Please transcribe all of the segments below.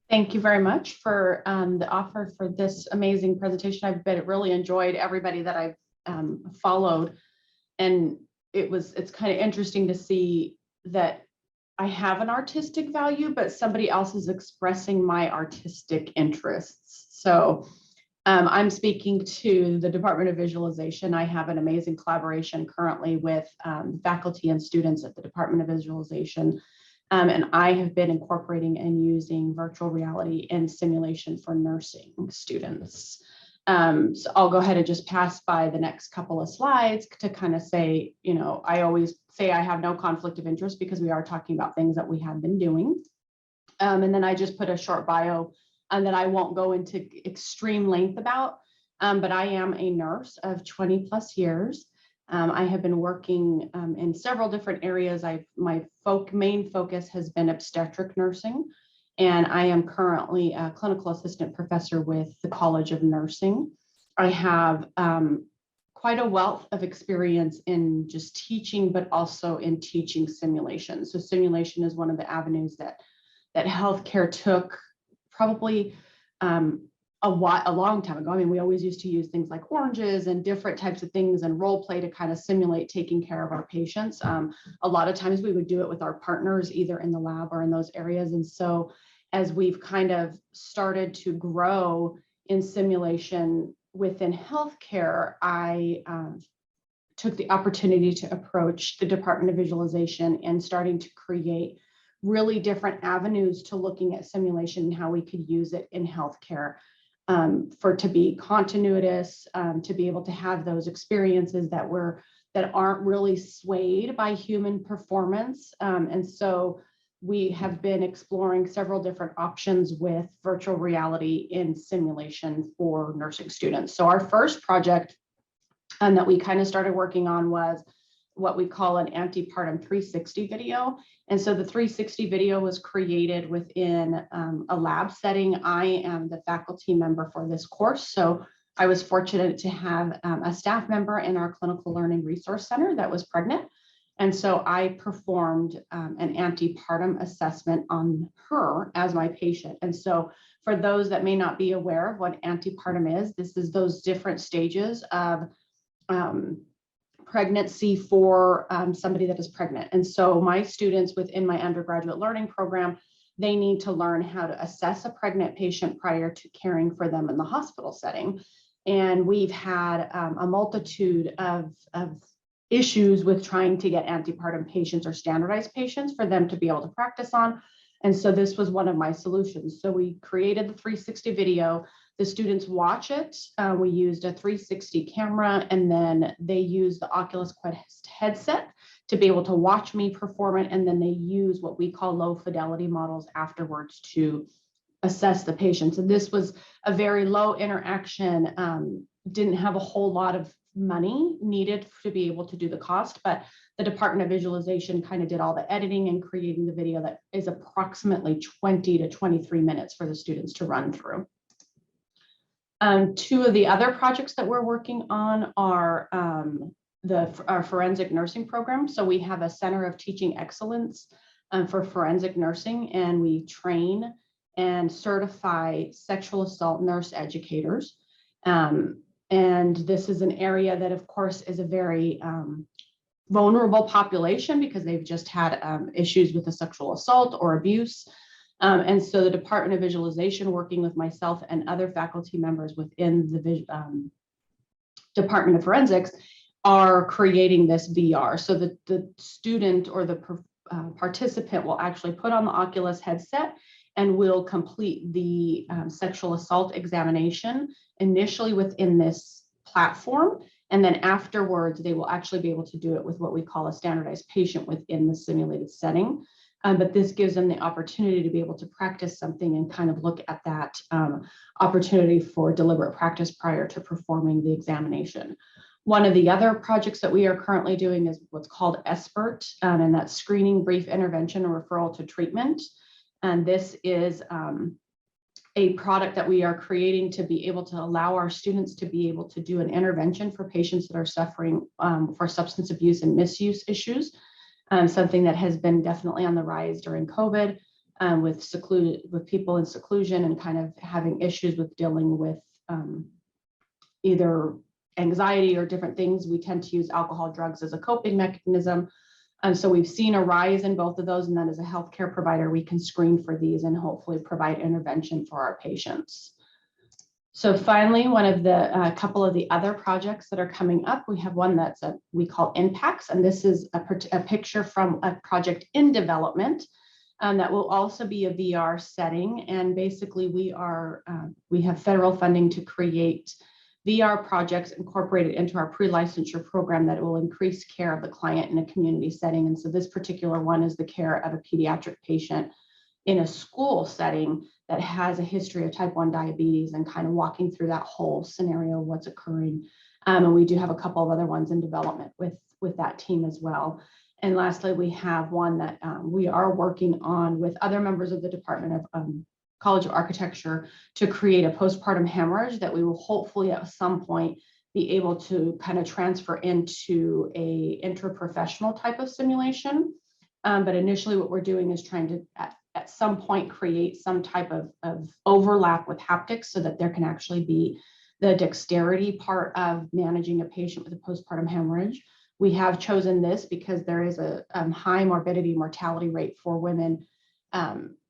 Thank you very much for the offer for this amazing presentation. Really enjoyed everybody that I've followed, and it's kind of interesting to see that I have an artistic value, but somebody else is expressing my artistic interests. So I'm speaking to the Department of Visualization. I have an amazing collaboration currently with faculty and students at the Department of Visualization. And I have been incorporating and using virtual reality and simulation for nursing students. So I'll go ahead and just pass by the next couple of slides to kind of say, I always say I have no conflict of interest because we are talking about things that we have been doing. And then I just put a short bio that I won't go into extreme length about, but I am a nurse of 20 plus years. I have been working in several different areas. My main focus has been obstetric nursing, and I am currently a clinical assistant professor with the College of Nursing. I have quite a wealth of experience in just teaching, but also in teaching simulation. So simulation is one of the avenues that healthcare took probably a long time ago. I mean, we always used to use things like oranges and different types of things and role play to kind of simulate taking care of our patients. A lot of times we would do it with our partners, either in the lab or in those areas. And so as we've kind of started to grow in simulation within healthcare, I took the opportunity to approach the Department of Visualization and starting to create really different avenues to looking at simulation and how we could use it in healthcare. To be continuous, to be able to have those experiences that aren't really swayed by human performance. And so we have been exploring several different options with virtual reality in simulation for nursing students. So our first project that we kind of started working on was what we call an Antepartum 360 video. And so the 360 video was created within a lab setting. I am the faculty member for this course. So I was fortunate to have a staff member in our Clinical Learning Resource Center that was pregnant. And so I performed an antepartum assessment on her as my patient. And so for those that may not be aware of what antepartum is, this is those different stages of pregnancy for somebody that is pregnant. And so my students within my undergraduate learning program, they need to learn how to assess a pregnant patient prior to caring for them in the hospital setting. And we've had a multitude of issues with trying to get antepartum patients or standardized patients for them to be able to practice on. And so this was one of my solutions. So we created the 360 video. The students watch it. We used a 360 camera, and then they use the Oculus Quest headset to be able to watch me perform it. And then they use what we call low fidelity models afterwards to assess the patients. And this was a very low interaction, didn't have a whole lot of money needed to be able to do the cost, but the Department of Visualization kind of did all the editing and creating the video that is approximately 20 to 23 minutes for the students to run through. Two of the other projects that we're working on are our forensic nursing program. So we have a Center of Teaching Excellence for forensic nursing, and we train and certify sexual assault nurse educators. And this is an area that, of course, is a very vulnerable population because they've just had issues with a sexual assault or abuse. And so the Department of Visualization, working with myself and other faculty members within the Department of Forensics, are creating this VR. So the student or the participant will actually put on the Oculus headset and will complete the sexual assault examination initially within this platform. And then afterwards, they will actually be able to do it with what we call a standardized patient within the simulated setting. But this gives them the opportunity to be able to practice something and kind of look at that opportunity for deliberate practice prior to performing the examination. One of the other projects that we are currently doing is what's called SBIRT, and that's screening, brief intervention, and referral to treatment. And this is a product that we are creating to be able to allow our students to be able to do an intervention for patients that are suffering for substance abuse and misuse issues. Something that has been definitely on the rise during COVID. with people in seclusion and kind of having issues with dealing with either anxiety or different things. We tend to use alcohol, drugs as a coping mechanism. And so we've seen a rise in both of those. And then as a healthcare provider, we can screen for these and hopefully provide intervention for our patients. So finally, one of the couple of the other projects that are coming up, we have one that's we call Impacts, and this is a picture from a project in development that will also be a VR setting. And basically, we have federal funding to create VR projects incorporated into our pre-licensure program that will increase care of the client in a community setting. And so this particular one is the care of a pediatric patient in a school setting that has a history of type 1 diabetes, and kind of walking through that whole scenario, what's occurring. And we do have a couple of other ones in development with that team as well. And lastly, we have one that we are working on with other members of the Department of College of Architecture to create a postpartum hemorrhage that we will hopefully at some point be able to kind of transfer into a interprofessional type of simulation. But initially what we're doing is trying to at some point create some type of overlap with haptics so that there can actually be the dexterity part of managing a patient with a postpartum hemorrhage. We have chosen this because there is a high morbidity mortality rate for women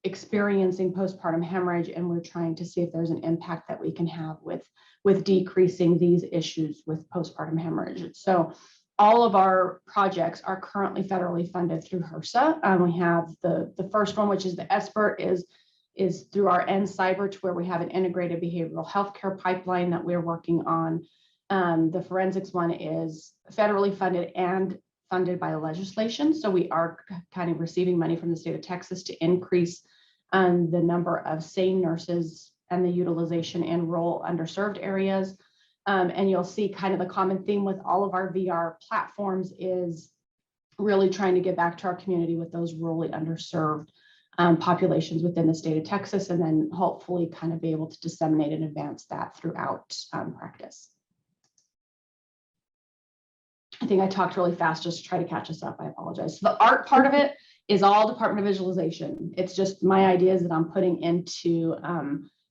experiencing postpartum hemorrhage, and we're trying to see if there's an impact that we can have with decreasing these issues with postpartum hemorrhage. So all of our projects are currently federally funded through HRSA. We have the first one, which is the SBIRT, is through our NCyber, to where we have an integrated behavioral healthcare pipeline that we're working on. The forensics one is federally funded and funded by legislation. So we are kind of receiving money from the state of Texas to increase the number of SANE nurses and the utilization in rural underserved areas. And you'll see kind of the common theme with all of our VR platforms is really trying to get back to our community with those rurally underserved populations within the state of Texas, and then hopefully kind of be able to disseminate and advance that throughout practice. I think I talked really fast just to try to catch us up. I apologize. So the art part of it is all Department of Visualization. It's just my ideas that I'm putting into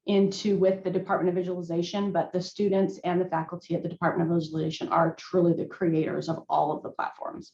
with the Department of Visualization, but the students and the faculty at the Department of Visualization are truly the creators of all of the platforms.